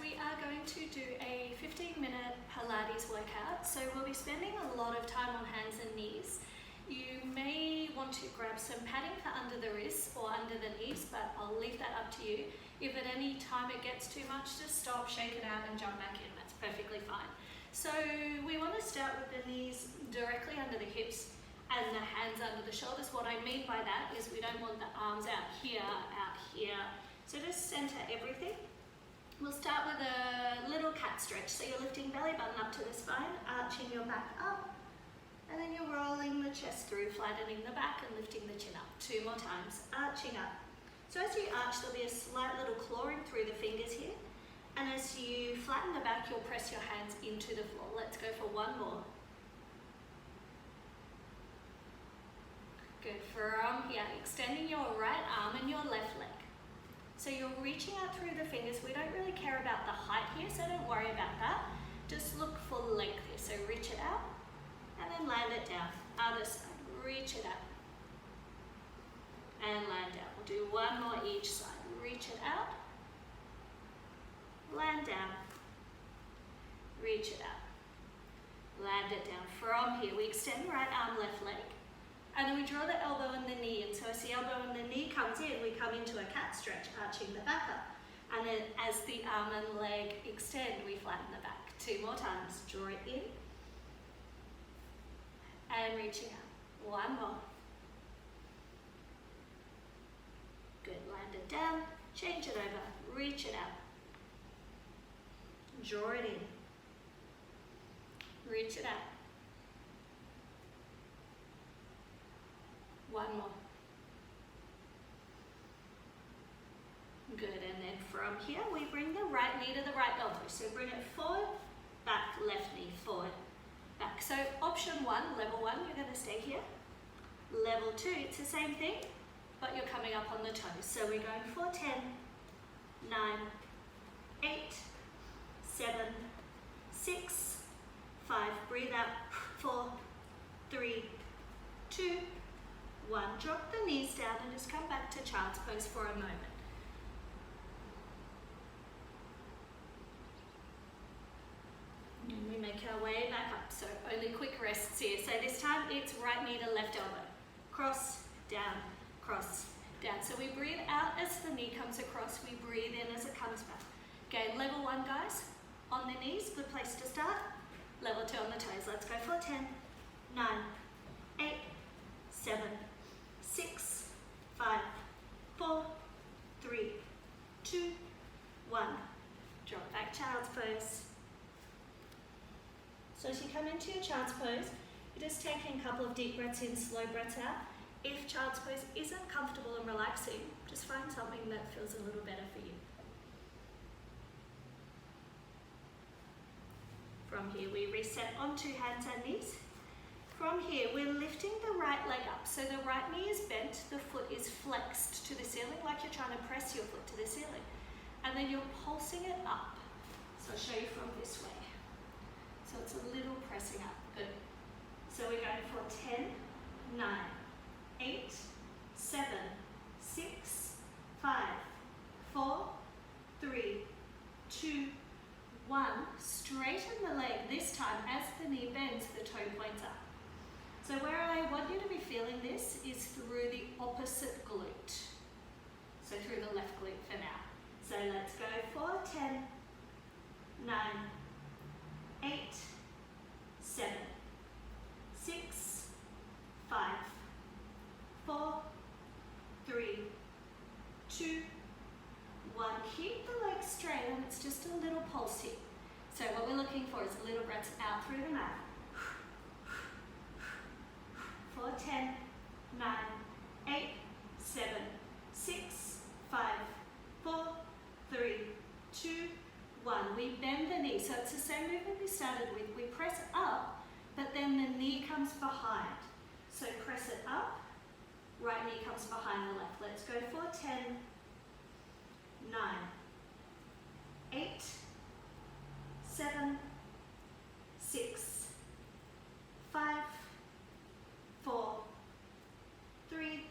we are going to do a 15-minute Pilates workout. So we'll be spending a lot of time on hands and knees. You may want to grab some padding for under the wrists or under the knees, but I'll leave that up to you. If at any time it gets too much, just stop, shake it out and jump back in. That's perfectly fine. So we want to start with the knees directly under the hips and the hands under the shoulders. What I mean by that is we don't want the arms out here. So just center everything. We'll start with a little cat stretch. So you're lifting belly button up to the spine, arching your back up, and then you're rolling the chest through, flattening the back and lifting the chin up. 2 more times, arching up. So as you arch, there'll be a slight little clawing through the fingers here. And as you flatten the back, you'll press your hands into the floor. Let's go for 1 more. Good. From here, extending your right arm and your left leg. So you're reaching out through the fingers. We don't really care about the height here, so don't worry about that. Just look for length here. So reach it out and then land it down. Other side, reach it out and land down. We'll do 1 more each side. Reach it out, land down, reach it out, land it down. From here, we extend right arm, left leg. And then we draw the elbow and the knee in. So as the elbow and the knee comes in, we come into a cat stretch, arching the back up. And then as the arm and leg extend, we flatten the back. 2 more times. Draw it in. And reaching out. 1 more. Good. Land it down. Change it over. Reach it out. Draw it in. Reach it out. 1 more. Good, and then from here, we bring the right knee to the right elbow. So bring it forward, back, left knee, forward, back. So option 1, level 1, you're gonna stay here. Level 2, it's the same thing, but you're coming up on the toes. So we're going for 10, 9, 8, 7, 6, 5, breathe out, 4, 3, 2, 1. Drop the knees down and just come back to child's pose for a moment. And we make our way back up. So only quick rests here. So this time it's right knee to left elbow. Cross, down, cross, down. So we breathe out as the knee comes across. We breathe in as it comes back. Okay, level 1, guys. On the knees, good place to start. Level 2 on the toes. Let's go for 10, 9, 8, 7, 6, 5, 4, 3, 2, 1. Drop back, child's pose. So as you come into your child's pose, you're just taking a couple of deep breaths in, slow breaths out. If child's pose isn't comfortable and relaxing, just find something that feels a little better for you. From here, we reset onto hands and knees. From here, we're lifting the right leg up. So the right knee is bent, the foot is flexed to the ceiling, like you're trying to press your foot to the ceiling. And then you're pulsing it up. So I'll show you from this way. So it's a little pressing up. Good. So we're going for 10, 9, 8, 7, 6, 5, 4, 3, 2, 1. Straighten the leg this time. As the knee bends, the toe points up. So where I want you to be feeling this is through the opposite glute. So through the left glute for now. So let's go for 10, 9, 8, 7, 6, 5, 4, 3, 2, 1. Keep the legs straight and it's just a little pulse here. So what we're looking for is a little breath out through the mat. For 10, 9, 8, 7, 6, 5, 4, 3, 2, 1. We bend the knee. So it's the same movement we started with. We press up, but then the knee comes behind. So press it up, right knee comes behind the left. Let's go for 10, 9, 8, 7, 6, 5, 4, 3,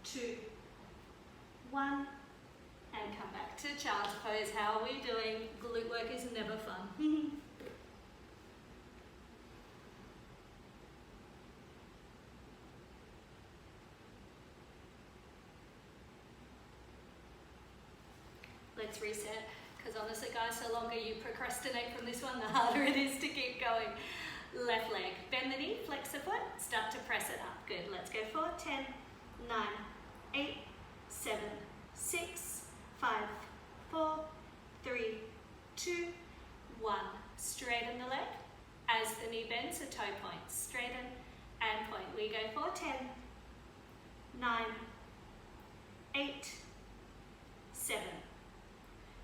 2, 1, and come back to child's pose. How are we doing? Glute work is never fun. Let's reset, because honestly guys, the longer you procrastinate from this one, the harder it is to keep going. Left leg, bend the knee, flex the foot, start to press it up. Good, let's go for 10, 9, 8, 7, 6, 5, 4, 3, 2, 1. Straighten the leg as the knee bends, the toe points. Straighten and point. We go for 10, 9, 8, 7,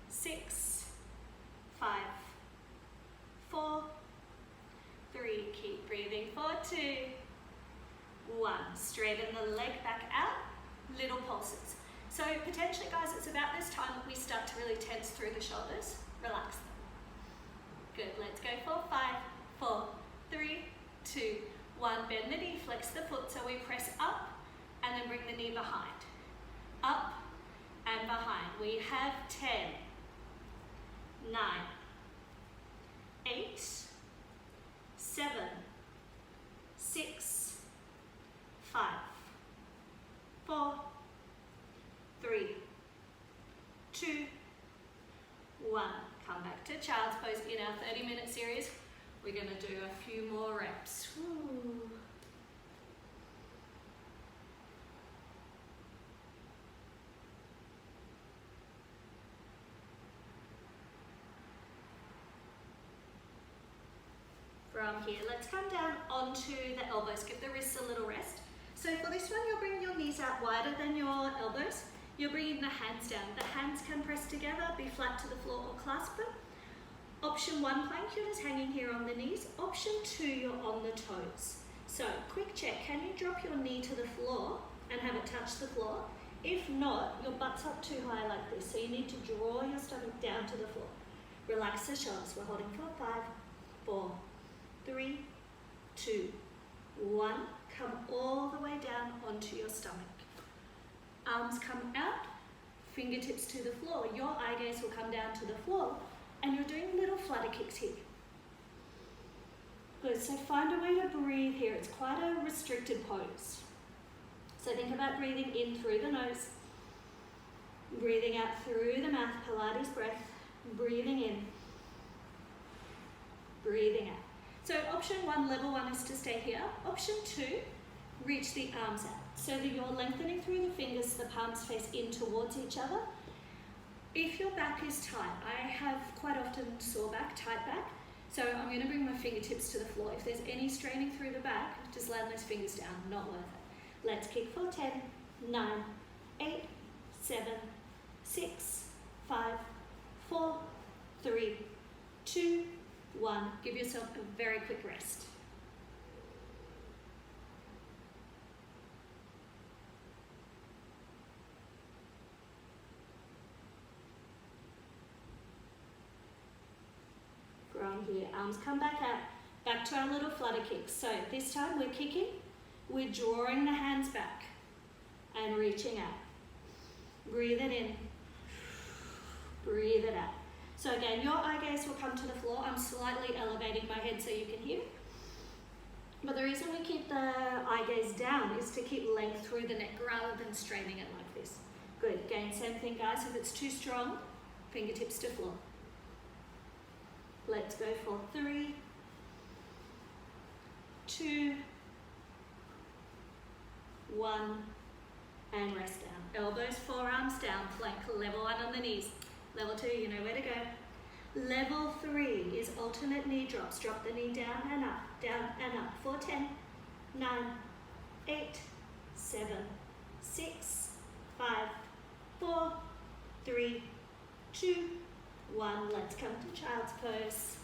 6, 5, 4, 3, keep breathing for 2, 1. Straighten the leg back out, little pulses. So potentially guys, it's about this time that we start to really tense through the shoulders, relax them. Good, let's go for 5, 4, 3, 2, 1. Bend the knee, flex the foot, so we press up and then bring the knee behind. Up and behind. We have 10, 9, 8, 7, 6, 5, 4, 3, 2, 1. Come back to child's pose. In our 30-minute series, we're going to do a few more reps. Woo. From here, let's come down onto the elbows. Give the wrists a little rest. So for this one, you'll bring your knees out wider than your elbows. You're bringing the hands down. The hands can press together, be flat to the floor or clasp them. Option 1 plank, you're just hanging here on the knees. Option 2, you're on the toes. So quick check, can you drop your knee to the floor and have it touch the floor? If not, your butt's up too high like this. So you need to draw your stomach down to the floor. Relax the shoulders. We're holding for 5, 4, 3, 2, 1. Come all the way down onto your stomach. Arms come out, fingertips to the floor. Your eye gaze will come down to the floor and you're doing little flutter kicks here. Good, so find a way to breathe here. It's quite a restricted pose. So think about breathing in through the nose, breathing out through the mouth, Pilates breath, breathing in, breathing out. So option 1, level 1 is to stay here. Option 2, reach the arms out so that you're lengthening through the fingers, the palms face in towards each other. If your back is tight, I have quite often sore back, tight back, so I'm going to bring my fingertips to the floor. If there's any straining through the back, just land those fingers down, not worth it. Let's kick for 10, 9, 8, 7, 6, 5, 4, 3, 2, 1. Give yourself a very quick rest. From here, arms come back out, back to our little flutter kicks. So this time we're kicking, we're drawing the hands back and reaching out. Breathe it in, breathe it out. So again, your eye gaze will come to the floor. I'm slightly elevating my head so you can hear. But the reason we keep the eye gaze down is to keep length through the neck rather than straining it like this. Good, again, same thing guys. If it's too strong, fingertips to floor. Let's go for 3, 2, 1, and rest down. Elbows, forearms down, plank, level 1 on the knees. Level 2, you know where to go. Level 3 is alternate knee drops. Drop the knee down and up, for 10, 9, 8, 7, 6, 5, 4, 3, 2, 1. Let's come to child's pose.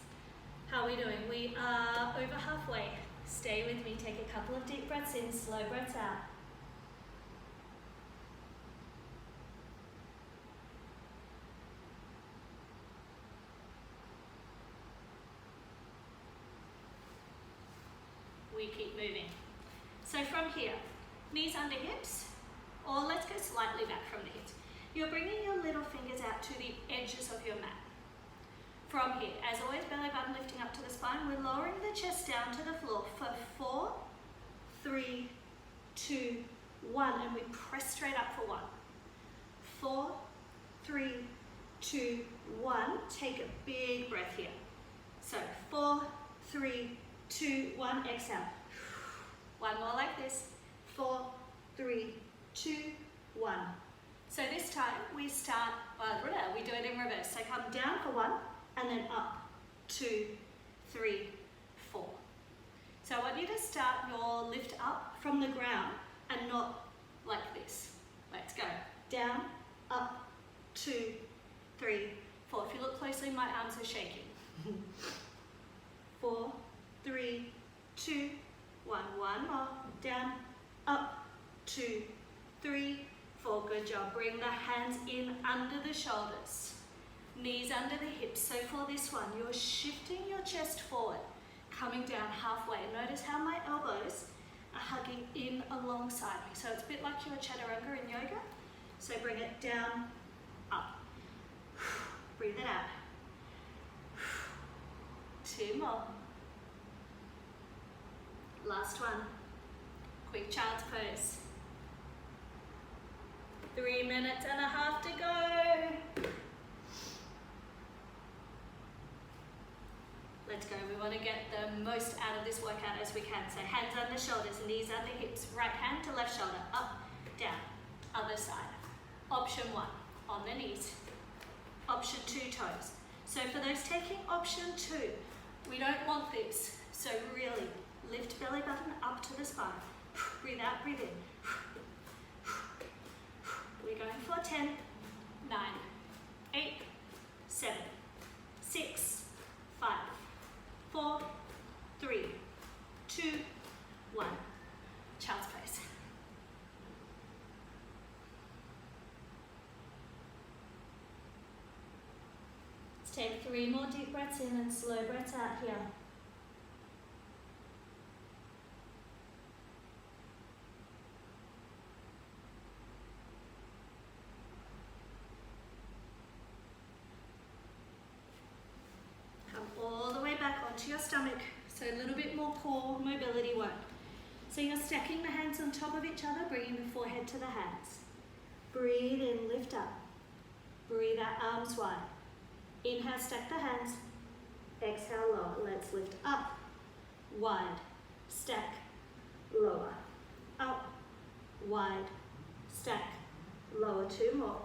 How are we doing? We are over halfway. Stay with me. Take a couple of deep breaths in, slow breaths out. We keep moving. So from here, knees under hips, or let's go slightly back from the hips. You're bringing your little fingers out to the edges of your mat. From here, as always, belly button lifting up to the spine. We're lowering the chest down to the floor for 4, 3, 2, 1, and we press straight up for 1. 4, 3, 2, 1. Take a big breath here. So 4, 3, 2, 1. Exhale. One more like this. 4, 3, 2, 1. So this time we start, we do it in reverse. So come down for 1 and then up, 2, 3, 4. So I want you to start your lift up from the ground and not like this. Let's go. Down, up, 2, 3, 4. If you look closely, my arms are shaking. 4, 3, 2, 1. One more. Down, up, 2, 3, 4. Good job. Bring the hands in under the shoulders. Knees under the hips. So for this one, you're shifting your chest forward, coming down halfway. Notice how my elbows are hugging in alongside me. So it's a bit like your chaturanga in yoga. So bring it down, up. Breathe it out. 2 more. Last one. Quick child's pose. 3 minutes and a half to go. Let's go. We want to get the most out of this workout as we can. So hands under shoulders, knees under hips. Right hand to left shoulder. Up, down. Other side. Option 1, on the knees. Option 2, toes. So for those taking option 2, we don't want this. So really, lift belly button up to the spine. Breathe out, breathe in. We're going for 10, 9, 8, 7, 6, 5, 4, 3, 2, 1. Child's pose. Let's take 3 more deep breaths in and slow breaths out here. All the way back onto your stomach, so a little bit more core mobility work. So you're stacking the hands on top of each other, bringing the forehead to the hands. Breathe in, lift up. Breathe out, arms wide. Inhale, stack the hands. Exhale, lower. Let's lift up, wide, stack, lower. Up, wide, stack, lower. 2 more.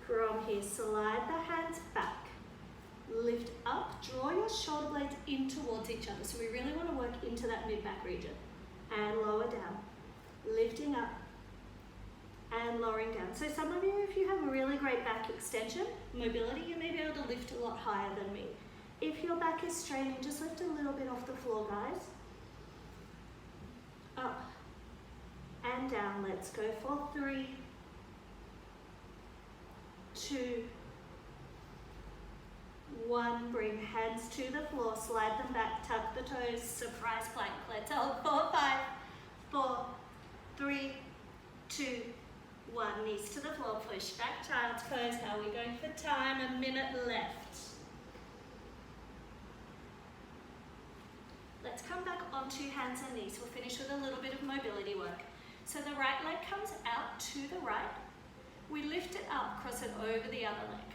From here, slide the hands back. Lift up, draw your shoulder blades in towards each other. So we really want to work into that mid-back region. And lower down. Lifting up and lowering down. So some of you, if you have a really great back extension, mobility, you may be able to lift a lot higher than me. If your back is straining, just lift a little bit off the floor, guys. Up and down. Let's go for 3, 2, 1. Bring hands to the floor, slide them back, tuck the toes, surprise plank. Let's hold 4, 5, 4, 3, 2, 1. Knees to the floor, push back, child's pose. How are we going for time? A minute left. Let's come back onto hands and knees. We'll finish with a little bit of mobility work. So the right leg comes out to the right. We lift it up, cross it over the other leg.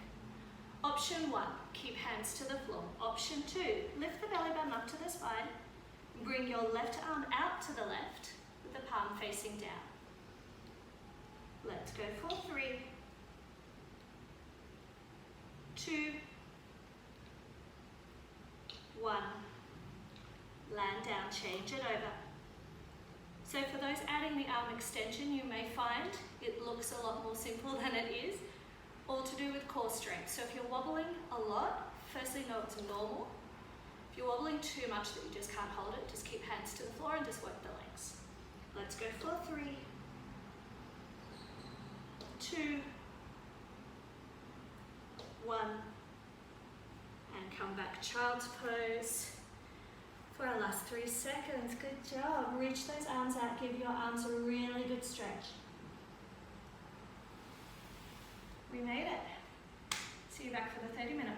Option 1, keep hands to the floor. Option 2, lift the belly button up to the spine. Bring your left arm out to the left with the palm facing down. Let's go for 3, 2, 1. Land down, change it over. So for those adding the arm extension, you may find it looks a lot more simple than it is, all to do with core strength. So if you're wobbling a lot, firstly know it's normal. If you're wobbling too much that you just can't hold it, just keep hands to the floor and just work the legs. Let's go for 3, 2, 1, and come back child's pose For our last 3 seconds, good job. Reach those arms out, give your arms a really good stretch. We made it. See you back for the 30-minute